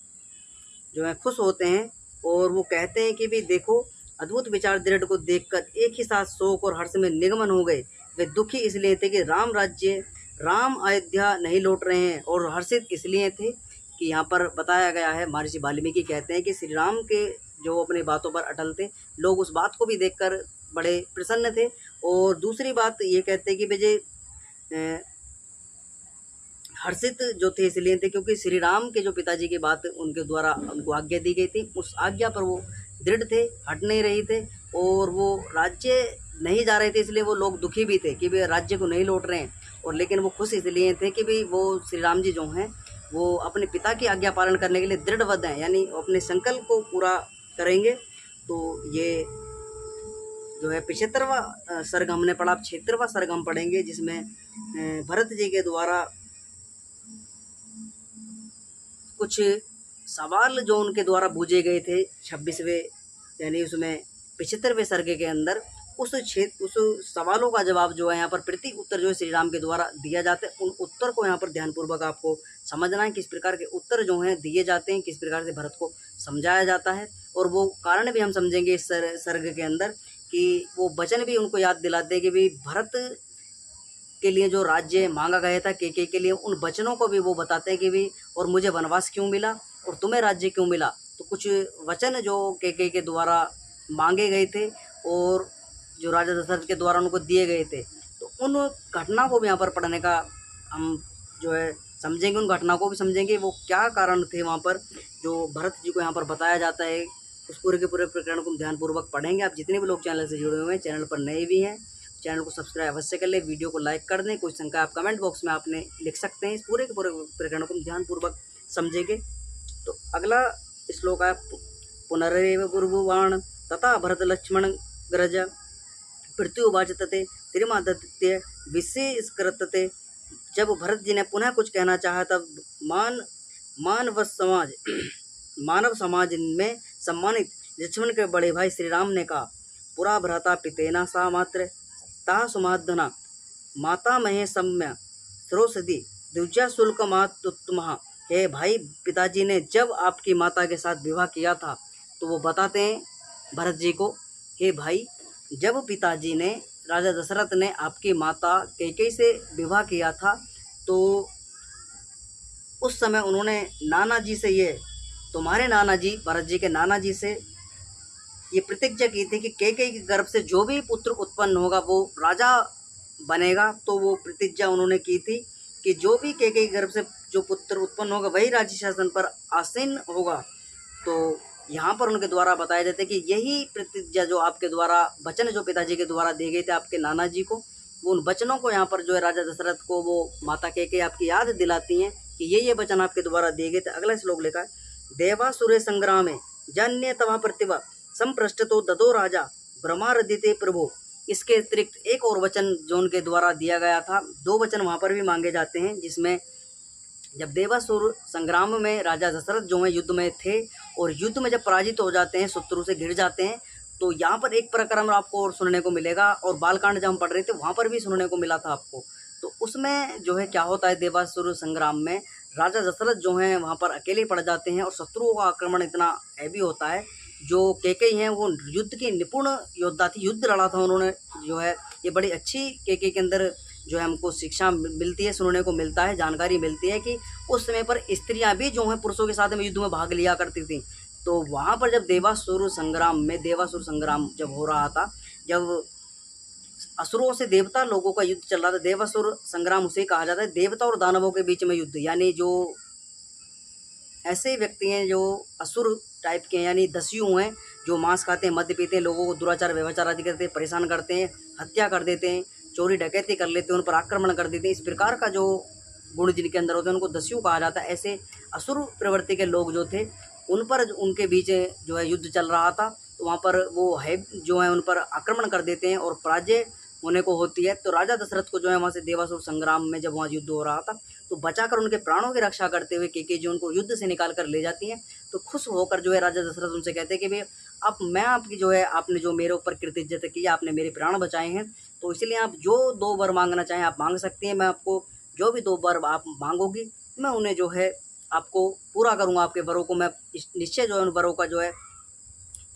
जो है खुश होते हैं और वो कहते हैं कि भाई देखो अद्भुत विचार दृढ़ को देखकर एक ही साथ शोक और हर्ष में निगमन हो गए। वे दुखी इसलिए थे कि राम अयोध्या नहीं लौट रहे हैं और हर्षित इसलिए थे कि यहाँ पर बताया गया है, महर्षि वाल्मीकि कहते हैं कि श्री राम के जो अपनी बातों पर अटल थे, लोग उस बात को भी देखकर बड़े प्रसन्न थे। और दूसरी बात ये कहते हैं कि भाई हर्षित जो थे इसलिए थे क्योंकि श्री राम के जो पिताजी की बात उनके द्वारा उनको आज्ञा दी गई थी, उस आज्ञा पर वो दृढ़ थे, हट नहीं रही थे और वो राज्य नहीं जा रहे थे। इसलिए वो लोग दुखी भी थे कि वे राज्य को नहीं लौट रहे हैं और लेकिन वो खुश इसलिए थे कि भाई वो श्री राम जी जो हैं वो अपने पिता की आज्ञा पालन करने के लिए दृढ़बद्ध हैं, यानी अपने संकल्प को पूरा करेंगे। तो ये जो है 75वां सर्ग हमने पढ़ा। अब 76वां सर्ग हम पढ़ेंगे जिसमें भरत जी के द्वारा कुछ सवाल जो उनके द्वारा पूछे गए थे 26वें यानी उसमें 75वें सर्ग के अंदर उस सवालों का जवाब जो है यहाँ पर प्रति उत्तर जो है श्री राम के द्वारा दिया जाता है। उन उत्तर को यहाँ पर ध्यानपूर्वक आपको समझना है, किस प्रकार के उत्तर जो हैं दिए जाते हैं, किस प्रकार से भरत को समझाया जाता है। और वो कारण भी हम समझेंगे इस सर्ग के अंदर कि वो वचन भी उनको याद दिलाते हैं कि भाई भरत के लिए जो राज्य मांगा गया था के लिए, उन वचनों को भी वो बताते हैं कि भाई और मुझे वनवास क्यों मिला और तुम्हें राज्य क्यों मिला। तो कुछ वचन जो के द्वारा मांगे गए थे और जो राजा दशरथ के द्वारा उनको दिए गए थे, तो उन घटना को भी यहाँ पर पढ़ने का हम जो है समझेंगे, उन घटना को भी समझेंगे वो क्या कारण थे वहाँ पर जो भरत जी को यहाँ पर बताया जाता है। उस पूरे के पूरे प्रकरण को हम ध्यानपूर्वक पढ़ेंगे। आप जितने भी लोग चैनल से जुड़े हुए हैं, चैनल पर नए भी हैं, चैनल को सब्सक्राइब अवश्य कर लें, वीडियो को लाइक कर दें। कोई शंका आप कमेंट बॉक्स में आपने लिख सकते हैं। इस पूरे के पूरे प्रकरण को हम ध्यानपूर्वक समझेंगे। तो अगला श्लोक है पुनरेव गुरुवाण तथा भरत लक्ष्मण ग्रज पृथ्वीवाच तथे त्रिमादित्य विशेषकृतते। जब भरत जी ने पुनः कुछ कहना चाहा तब मानव समाज में सम्मानित लक्ष्मण के बड़े भाई श्री राम ने कहा, पुरा भ्राता पितेना सा मात्र ता सुमाधना माता महे सम्य स्रोसदी द्विजा शुल्क मातुत्तम। हे भाई, पिताजी ने जब आपकी माता के साथ विवाह किया था, तो वो बताते हैं भरत जी को, हे भाई, जब पिताजी ने राजा दशरथ ने आपकी माता कैकेयी से विवाह किया था, तो उस समय उन्होंने नाना जी से तुम्हारे नाना जी भरत जी के नाना जी से ये प्रतिज्ञा की थी कि कैकेयी के गर्भ से जो भी पुत्र उत्पन्न होगा वो राजा बनेगा। तो वो प्रतिज्ञा उन्होंने की थी कि जो भी कैकेयी के गर्भ से जो पुत्र उत्पन्न होगा वही राज्य शासन पर आसीन होगा। तो यहाँ पर उनके द्वारा बताया जाता है कि यही प्रतिज्ञा जो आपके द्वारा वचन जो पिताजी के द्वारा दिए गए थे आपके नाना जी को, वो उन वचनों को यहाँ पर जो है राजा दशरथ को वो माता कैकेयी आपकी याद दिलाती हैं कि ये वचन आपके द्वारा दिए गए थे। अगला श्लोक लिखा है, देवासुरे संग्रामे जन्य तवा प्रतिभा संप्रष्टतो ददो राजा ब्रह्मारदिते प्रभु। इसके अतिरिक्त एक और वचन जो उनके द्वारा दिया गया था, दो वचन वहाँ पर भी मांगे जाते हैं, जिसमें जब देवासुर संग्राम में राजा दशरथ जो है युद्ध में थे और युद्ध में जब पराजित हो जाते हैं, शत्रु से घिर जाते हैं, तो यहाँ पर एक प्रकरण आपको और सुनने को मिलेगा और बालकांड जब हम पढ़ रहे थे वहाँ पर भी सुनने को मिला था आपको। तो उसमें जो है क्या होता है, देवासुर संग्राम में राजा दशरथ जो हैं वहाँ पर अकेले पड़ जाते हैं और शत्रुओं का आक्रमण इतना हैवी होता है। जो कैकेयी हैं वो युद्ध की निपुण योद्धा थी, युद्ध लड़ा था उन्होंने, जो है ये बड़ी अच्छी कैकेयी के अंदर जो है हमको शिक्षा मिलती है, सुनने को मिलता है, जानकारी मिलती है कि उस समय पर स्त्रियां भी जो हैं पुरुषों के साथ में युद्ध में भाग लिया करती थी। तो वहाँ पर जब देवासुर संग्राम जब हो रहा था, जब असुरों से देवता लोगों का युद्ध चल रहा था, देवासुर संग्राम उसे कहा जाता है, देवता और दानवों के बीच में युद्ध, यानी जो ऐसे व्यक्ति हैं जो असुर टाइप के हैं, यानी दस्यु हैं, जो मांस खाते हैं, मद्य पीते हैं, लोगों को दुराचार व्यभिचार आदि करते हैं, परेशान करते हैं, हत्या कर देते हैं, चोरी डकैती कर लेते हैं, उन पर आक्रमण कर देते हैं। इस प्रकार का जो गुण जिनके अंदर होते हैं उनको दस्यु कहा जाता है। ऐसे असुर प्रवृत्ति के लोग जो थे, उन पर उनके बीच जो है युद्ध चल रहा था, तो वहाँ पर वो है जो है उन पर आक्रमण कर देते हैं और पराजय होने को होती है। तो राजा दशरथ को जो है वहाँ से देवासुर संग्राम में जब वहाँ युद्ध हो रहा था, तो बचाकर उनके प्राणों की रक्षा करते हुए केकई जी उनको युद्ध से निकाल कर ले जाती हैं। तो खुश होकर जो है राजा दशरथ उनसे कहते हैं कि भाई अब मैं आपकी जो है, आपने जो मेरे ऊपर कृतज्ञता की, आपने मेरे प्राण बचाए हैं, तो इसलिए आप जो 2 वर मांगना चाहें आप मांग सकती हैं। मैं आपको जो भी 2 वर आप मांगोगी, मैं उन्हें जो है आपको पूरा करूँगा। आपके वरों को मैं निश्चय जो है उन वरों का जो है,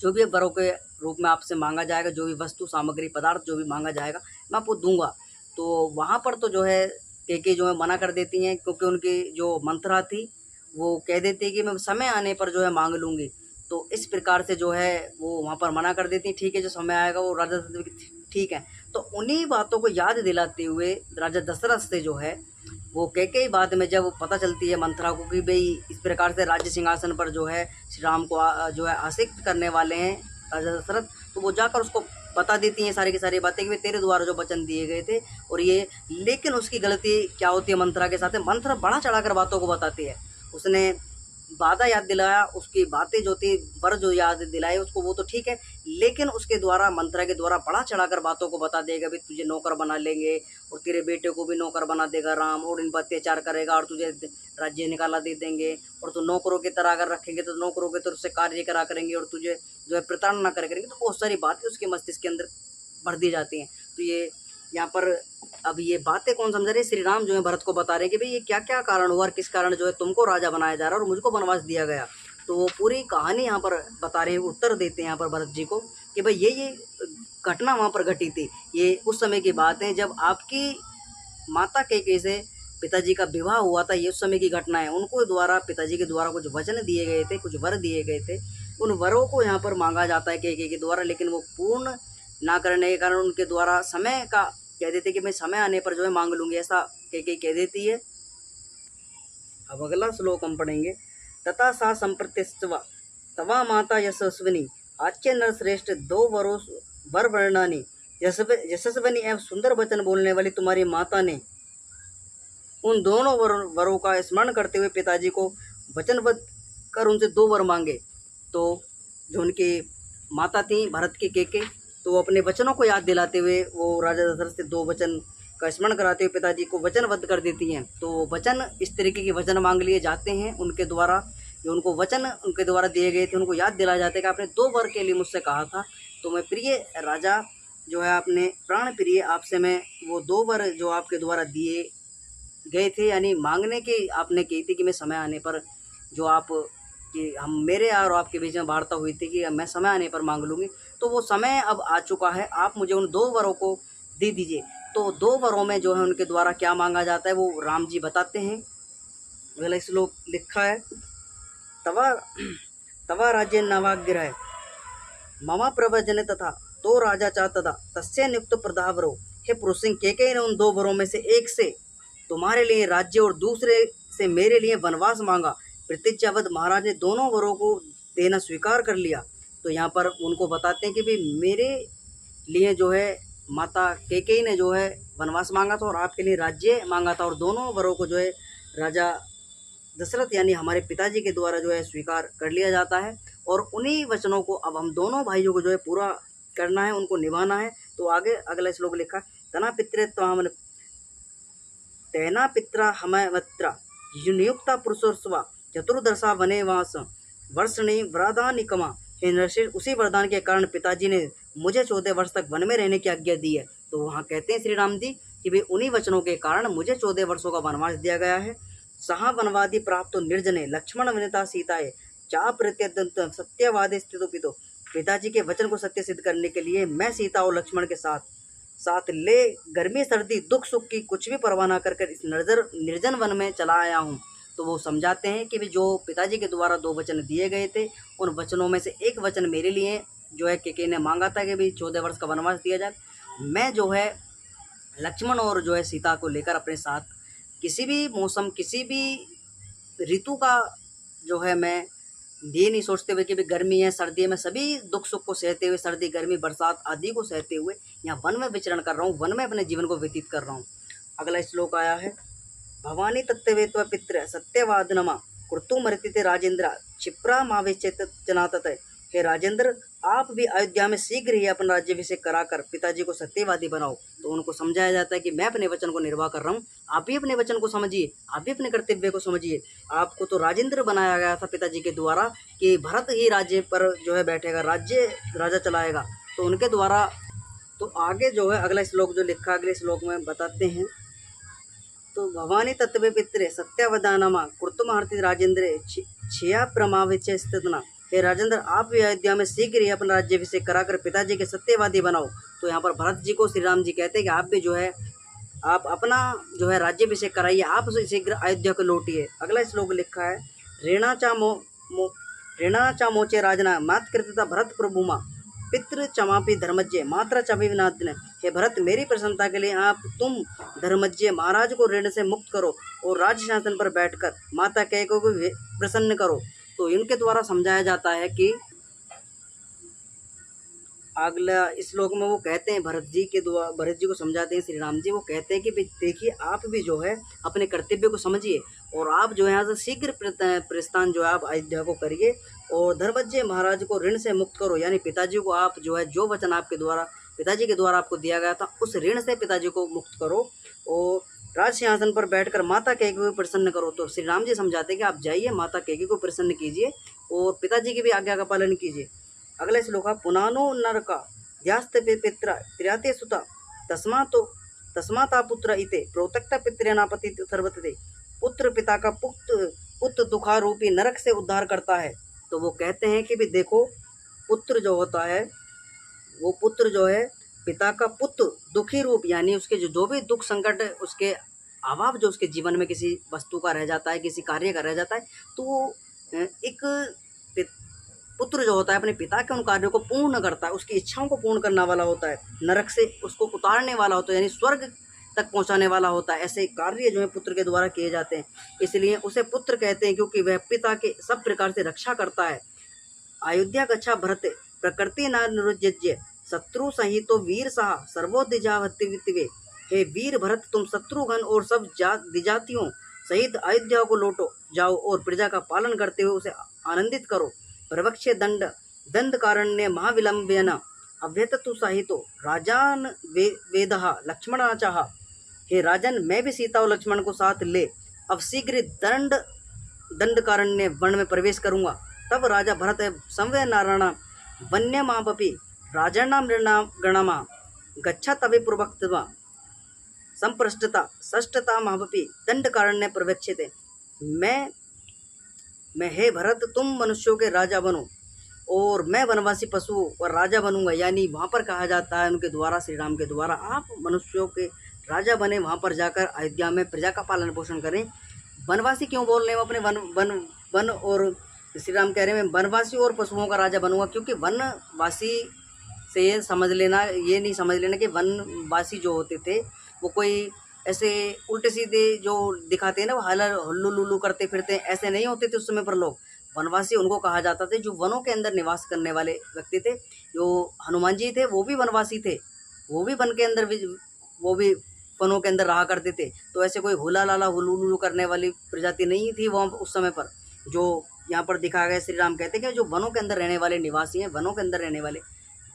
जो भी वरों के रूप में आपसे मांगा जाएगा, जो भी वस्तु सामग्री पदार्थ जो भी मांगा जाएगा, मैं आपको दूंगा। तो वहाँ पर तो जो है केकई जो है मना कर देती हैं, क्योंकि उनकी जो मंत्रा थी वो कह देती है कि मैं समय आने पर जो है मांग लूँगी। तो इस प्रकार से जो है वो वहाँ पर मना कर देती हैं। ठीक है, जो समय आएगा वो राजा दशरथ ठीक है। तो उन्हीं बातों को याद दिलाते हुए राजा दशरथ से जो है वो कई बाद में जब पता चलती है मंत्रा को कि भाई इस प्रकार से राज्य सिंहासन पर जो है श्री राम को जो है आसीक्त करने वाले हैं राजा दशरथ, तो वो जाकर उसको बता देती हैं सारी की सारी बातें कि भाई तेरे द्वारा जो वचन दिए गए थे और ये। लेकिन उसकी गलती क्या होती है मंत्रा के साथ, मंत्रा बड़ा चढ़ाकर बातों को बताती है। उसने वादा याद दिलाया, उसकी बातें जो थी वर जो याद दिलाए उसको, वो तो ठीक है, लेकिन उसके द्वारा मंत्रा के द्वारा बड़ा चढ़ाकर बातों को बता देगा भी तुझे नौकर बना लेंगे और तेरे बेटे को भी नौकर बना देगा राम, और इन पर अत्याचार करेगा और तुझे राज्य निकाला दे देंगे, और तू नौकरों की तरह अगर रखेंगे तो नौकरों के तरफ से कार्य करा करेंगे और तुझे जो है प्रताड़ना करेंगे। तो बहुत सारी बातें उसके मस्तिष्क के अंदर भर दी जाती हैं। तो ये यहाँ पर अब ये बातें कौन समझा रहे, श्री राम जो है भरत को बता रहे हैं कि भाई ये क्या क्या कारण हुआ और किस कारण जो है तुमको राजा बनाया जा रहा है और मुझको वनवास दिया गया। तो वो पूरी कहानी यहाँ पर बता रहे हैं, उत्तर देते हैं यहाँ पर भरत जी को कि भाई ये घटना वहाँ पर घटी थी। ये उस समय की बात है जब आपकी माता कैकेयी से पिताजी का विवाह हुआ था। ये उस समय की घटना है। उनको द्वारा पिताजी के द्वारा कुछ वचन दिए गए थे, कुछ वर दिए गए थे, उन वरों को यहाँ पर मांगा जाता है कैकेयी के द्वारा, लेकिन वो पूर्ण ना करने के कारण उनके द्वारा समय का कह देते कि मैं समय आने पर जो है मांग लूँगी, ऐसा कैकेयी कह देती है। अब अगला श्लोक हम पढ़ेंगे। तथा सा संप्रतिष्ठवा तवा माता यशस्विनी आच्य नर श्रेष्ठ 2 वरों वर वर्णानी, यशस्विनी एवं सुंदर वचन बोलने वाली तुम्हारी माता ने उन दोनों वरों का स्मरण करते हुए पिताजी को वचनबद्ध कर उनसे 2 वर मांगे। तो जो उनकी माता थी भरत की कैकेयी, तो वो अपने वचनों को याद दिलाते हुए वो राजा दशरथ से 2 वचन का स्मरण कराते हुए पिताजी को वचनबद्ध कर देती हैं। तो वचन इस तरीके के वचन मांग लिए जाते हैं उनके द्वारा, जो उनको वचन उनके द्वारा दिए गए थे उनको याद दिलाया जाता है कि आपने 2 वर के लिए मुझसे कहा था, तो मैं प्रिय राजा जो है आपने प्राण प्रिय आपसे मैं वो 2 वर जो आपके द्वारा दिए गए थे, यानी मांगने की आपने की थी कि मैं समय आने पर जो आप कि हम मेरे और आपके बीच में वार्ता हुई थी कि मैं समय आने पर मांग लूँगी, तो वो समय अब आ चुका है। आप मुझे उन 2 वरों को दे दीजिए। तो 2 वरों में जो है उनके द्वारा क्या मांगा जाता है वो राम जी बताते हैं। अगला श्लोक लिखा है। तवा तवा राज्य नवाग्रह मम प्रवचन तथा तो राजा चा तथा तस्य नियुक्त प्रधावरो। हे पुरुषिंह कैकेयी ने उन 2 वरों में से एक से तुम्हारे लिए राज्य और दूसरे से मेरे लिए वनवास मांगा। प्रतिज्ञाबद्ध महाराज ने दोनों वरों को देना स्वीकार कर लिया। तो यहाँ पर उनको बताते हैं कि भाई मेरे लिए जो है माता कैकेयी ने जो है वनवास मांगा था और आपके लिए राज्य मांगा था, और दोनों वरों को जो है राजा दशरथ यानी हमारे पिताजी के द्वारा जो है स्वीकार कर लिया जाता है। और उन्हीं वचनों को अब हम दोनों भाइयों को जो है पूरा करना है, उनको निभाना है। तो आगे अगला श्लोक लिखा। तना पितृत्व तेना पित्रा हमवत्रा नियुक्ता पुरुषोर्स्वा चतुर्दशा वनेवास वर्षणी वरदानिकमा। हे नरसिंह, उसी वरदान के कारण पिताजी ने मुझे 14 वर्ष तक वन में रहने की आज्ञा दी है। तो वहाँ कहते हैं श्री राम जी कि भाई उन्हीं वचनों के कारण मुझे 14 वर्षों का वनवास दिया गया है। सहा वनवादी प्राप्त निर्जने लक्ष्मण विनिता सीताए चा प्रत्यदंत सत्यवादे स्थितो पितो। पिताजी के वचन को सत्य सिद्ध करने के लिए मैं सीता और लक्ष्मण के साथ साथ ले गर्मी सर्दी दुख सुख की कुछ भी परवाह ना कर इस निर्जन वन में चला आया हूँ। तो वो समझाते हैं कि जो पिताजी के द्वारा 2 वचन दिए गए थे, उन वचनों में से एक वचन मेरे लिए जो है कैकेयी ने मांगा था कि भाई 14 वर्ष का वनवास दिया जाए। मैं जो है लक्ष्मण और जो है सीता को लेकर अपने साथ किसी भी मौसम किसी भी ऋतु का जो है मैं ये नहीं सोचते हुए कि भाई गर्मी है सर्दी है, मैं सभी दुख सुख को सहते हुए, सर्दी गर्मी बरसात आदि को सहते हुए यहाँ वन में विचरण कर रहा हूँ, वन में अपने जीवन को व्यतीत कर रहा हूँ। अगला श्लोक आया है, भवानी तत्त्वेत्व पितृ सत्यवादनमा कर्तुमर्हति राजेंद्र क्षिप्रा मावेचेत जनातत। हे राजेंद्र, आप भी अयोध्या में शीघ्र ही अपना राज्याभिषेक कराकर पिताजी को सत्यवादी बनाओ। तो उनको समझाया जाता है कि मैं अपने वचन को निर्वाह कर रहा हूँ, आप भी अपने वचन को समझिए, आप भी अपने कर्तव्य को समझिए। आपको तो राजेंद्र बनाया गया था पिताजी के द्वारा कि भरत ही राज्य पर जो है बैठेगा, राज्य राजा चलाएगा, तो उनके द्वारा। तो आगे जो है अगला श्लोक जो लिखा अगले श्लोक में बताते हैं, तो भवानी तत्व पित्रे सत्यावधानमा कुर्तुमहर्ति राजेंद्र छिया प्रमाविच स्थितना। हे राजेंद्र, आप भी अयोध्या में शीघ्र ही अपना राज्याभिषेक कराकर पिताजी के सत्यवादी बनाओ। तो यहाँ पर भरत जी को श्री राम जी कहते हैं कि आप भी जो है आप अपना जो है राज्याभिषेक कराइए, आप शीघ्र अयोध्या को लौटिए। अगला श्लोक लिखा है, रेणा चा मोचे राजना मात कृतता भरत प्रभुमा पितृ चमापि धर्मज्ञ मात्रा चविनादन। हे भरत, मेरी प्रसन्नता के लिए आप तुम धर्मज्ञ महाराज को ऋण से मुक्त करो और राज्य शासन पर बैठकर माता कैकेयी को भी प्रसन्न करो। तो इनके द्वारा समझाया जाता है कि अगला श्लोक में वो कहते हैं भरत जी के द्वारा, भरत जी को समझाते हैं श्री राम जी, वो कहते हैं कि देखिए आप भी जो है अपने कर्तव्य को समझिए और आप जो है यहाँ से शीघ्र प्रस्थान जो है आप अयोध्या को करिए और धर्मज्ञ महाराज को ऋण से मुक्त करो, यानी पिताजी को आप जो है जो वचन आपके द्वारा पिताजी के द्वारा आपको दिया गया था उस ऋण से पिताजी को मुक्त करो और राज सिंहासन पर बैठकर माता कैकेयी को प्रसन्न करो। तो श्री राम जी समझाते हैं कि आप जाइए माता कैकेयी को प्रसन्न कीजिए और पिताजी की भी आज्ञा का पालन कीजिए। अगला श्लोक है, पुनानो नरका ध्यास्त पित्र त्र्याते सुता तस्माता पुत्र इते प्रोतक्ता पितृनापति सर्वते। पुत्र पिता का पुत्र दुखारूपी नरक से उद्धार करता है। तो वो कहते हैं कि भी देखो, पुत्र जो होता है वो पुत्र जो है पिता का पुत्र दुखी रूप, यानी उसके जो भी दुख संकट उसके अभाव जो उसके जीवन में किसी वस्तु का रह जाता है, किसी कार्य का रह जाता है, तो वो एक पुत्र जो होता है अपने पिता के उन कार्यों को पूर्ण करता है, उसकी इच्छाओं को पूर्ण करने वाला होता है, नरक से उसको उतारने वाला होता है, यानी स्वर्ग तक पहुंचाने वाला होता है। ऐसे कार्य जो है पुत्र के द्वारा किए जाते हैं, इसलिए उसे पुत्र कहते हैं क्योंकि वह पिता के सब प्रकार से रक्षा करता है। अयोध्या गच्छा भरत प्रकृति न निरुज्य शत्रु सहितो वीर सहा सर्वोदिजावतिवे। हे वीर भरत, तुम शत्रुघ्न और सब दिजातियों सहित अयोध्या को लौटो जाओ और प्रजा का पालन करते हुए उसे आनंदित करो। प्रवक्ष्य दंड कारण्य महाविलंबेन अव्यततु सहितो राजान वेदः लक्ष्मणाचाह। हे राजन, मैं भी सीता और लक्ष्मण को साथ ले अब शीघ्र दंड कारण्य वन में प्रवेश करूंगा। तब राजा भरत संवय नारायण वन्य मापी राजानाम गणमा गच्छा तवे पूर्वक्तवा संप्रष्टता षष्ठता महापी दंड कारण्य प्रवक्ष्यते। मैं हे भरत, तुम मनुष्यों के राजा बनो और मैं वनवासी पशु और राजा बनूंगा। यानी वहाँ पर कहा जाता है उनके द्वारा, श्री राम के द्वारा, आप मनुष्यों के राजा बने, वहाँ पर जाकर अयोध्या में प्रजा का पालन पोषण करें। वनवासी क्यों बोल रहे हैं, अपने वन और श्री राम कह रहे हैं मैं वनवासी और पशुओं का राजा बनूंगा, क्योंकि वनवासी से ये समझ लेना, ये नहीं समझ लेना कि वनवासी जो होते थे वो कोई ऐसे उल्टे सीधे जो दिखाते हैं ना, वो हल्लू लुल्लू करते फिरते हैं, ऐसे नहीं होते थे उस समय पर लोग। वनवासी उनको कहा जाता था जो वनों के अंदर निवास करने वाले व्यक्ति थे। जो हनुमान जी थे वो भी वनवासी थे, वो भी वन के अंदर वो भी वनों के अंदर रहा करते थे। तो ऐसे कोई हुला लाला हुलू लुलू करने वाली प्रजाति नहीं थी वहाँ उस समय पर। जो यहाँ पर दिखाया गया, श्री राम कहते हैं कि जो वनों के अंदर रहने वाले निवासी हैं, वनों के अंदर रहने वाले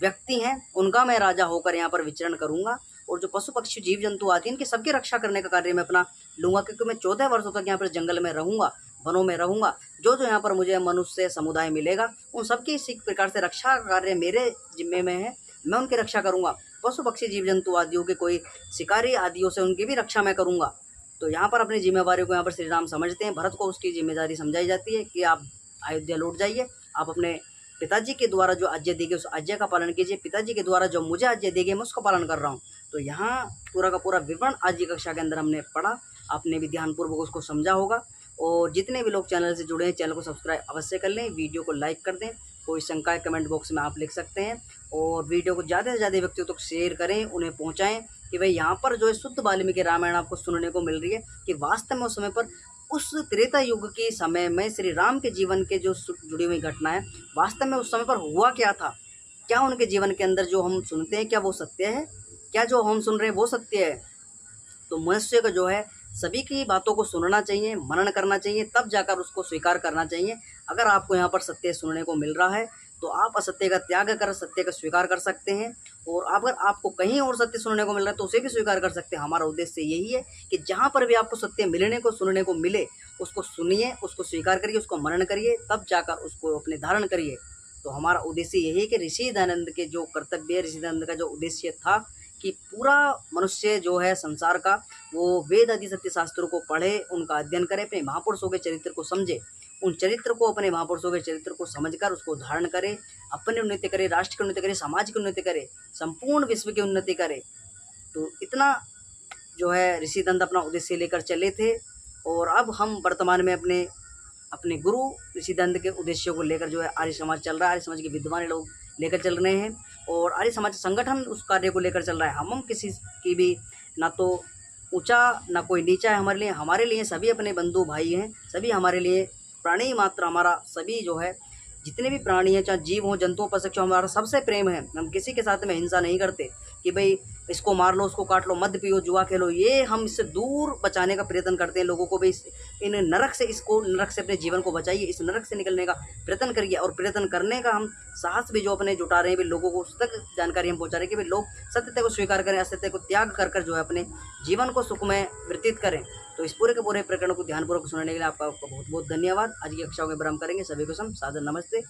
व्यक्ति हैं, उनका मैं राजा होकर यहाँ पर विचरण करूँगा और जो पशु पक्षी जीव जंतु आते हैं इनकी सबकी रक्षा करने का कार्य मैं अपना लूँगा, क्योंकि मैं 14 वर्षों तक यहाँ पर जंगल में रहूँगा, वनों में रहूँगा। जो यहाँ पर मुझे मनुष्य समुदाय मिलेगा उन सबकी इसी प्रकार से रक्षा कार्य मेरे जिम्मे में है, मैं उनकी रक्षा करूँगा। पशु पक्षी जीव जंतु आदियों के कोई शिकारी आदियों से उनकी भी रक्षा मैं करूँगा। तो यहाँ पर अपनी जिम्मेवारी को यहाँ पर श्री राम समझते हैं। भरत को उसकी जिम्मेदारी समझाई जाती है कि आप अयोध्या लौट जाइए, आप अपने पिताजी के द्वारा जो आज्ञा दी गई उस आज्ञा का पालन कीजिए, पिताजी के द्वारा जो मुझे आज्ञा दी गई मैं उसका पालन कर रहा हूँ। तो यहाँ पूरा का पूरा विवरण आज की कक्षा के अंदर हमने पढ़ा, आपने भी ध्यानपूर्वक उसको समझा होगा। और जितने भी लोग चैनल से जुड़े हैं चैनल को सब्सक्राइब अवश्य कर लें, वीडियो को लाइक कर दें, कोई शंकाएं कमेंट बॉक्स में आप लिख सकते हैं और वीडियो को ज़्यादा से ज़्यादा व्यक्तियों तक शेयर करें, उन्हें पहुँचाएँ कि भाई यहाँ पर जो है शुद्ध वाल्मीकि रामायण आपको सुनने को मिल रही है कि वास्तव में उस समय पर उस त्रेता युग के समय में श्री राम के जीवन के जो जुड़ी हुई घटना है, वास्तव में उस समय पर हुआ क्या था? क्या उनके जीवन के अंदर जो हम सुनते हैं क्या वो सत्य है? क्या जो हम सुन रहे हैं वो सत्य है? तो मनुष्य को जो है सभी की बातों को सुनना चाहिए, मनन करना चाहिए, तब जाकर उसको स्वीकार करना चाहिए। अगर आपको यहाँ पर सत्य सुनने को मिल रहा है तो आप असत्य का त्याग कर सत्य का स्वीकार कर सकते हैं, और अगर आपको कहीं और सत्य सुनने को मिल रहा है तो उसे भी स्वीकार कर सकते हैं। हमारा उद्देश्य यही है कि जहाँ पर भी आपको सत्य मिलने को सुनने को मिले उसको सुनिए, उसको स्वीकार करिए, उसको मनन करिए, तब जाकर उसको अपने धारण करिए। तो हमारा उद्देश्य यही है कि ऋषि दयानंद के जो कर्तव्य, ऋषि दयानंद का जो उद्देश्य था कि पूरा मनुष्य जो है संसार का, वो वेद आदि सत्य शास्त्रों को पढ़े, उनका अध्ययन करे, अपने महापुरुषों के चरित्र को समझे, उन चरित्र को, अपने महापुरुषों के चरित्र को समझकर उसको धारण करे, अपनी उन्नति करे, राष्ट्र की उन्नति करे, समाज की उन्नति करे, संपूर्ण विश्व की उन्नति करे। तो इतना जो है ऋषि दयानंद अपना उद्देश्य लेकर चले थे, और अब हम वर्तमान में अपने अपने गुरु ऋषि दयानंद के उद्देश्यों को लेकर जो है आर्य समाज चल रहा है। आर्य समाज के विद्वान लोग लेकर चल रहे हैं, और आर्य समाज संगठन उस कार्य को लेकर चल रहा है। हम किसी की भी ना तो ऊंचा ना कोई नीचा है हमारे लिए सभी अपने बंधु भाई हैं, सभी हमारे लिए प्राणी मात्र, हमारा सभी जो है जितने भी प्राणी हैं, चाहे जीव हों, जंतुओं, पशु, हमारा सबसे प्रेम है। हम किसी के साथ में हिंसा नहीं करते कि भाई इसको मार लो, उसको काट लो, मद पियो, जुआ खेलो। ये हम इससे दूर बचाने का प्रयत्न करते हैं लोगों को। भाई इन नरक से, इसको नरक से अपने जीवन को बचाइए, इस नरक से निकलने का प्रयत्न करिए, और प्रयत्न करने का हम साहस भी जो अपने जुटा रहे हैं, भी लोगों को उस तक जानकारी हम पहुँचा रहे हैं कि भाई लोग सत्यता को स्वीकार करें, असत्य को त्याग कर कर जो है अपने जीवन को सुखमय व्यतीत करें। तो इस पूरे के पूरे प्रकरण को ध्यानपूर्वक सुनने के लिए आपका बहुत बहुत धन्यवाद। आज की कक्षा को प्रारंभ करेंगे। सभी को सादर नमस्ते।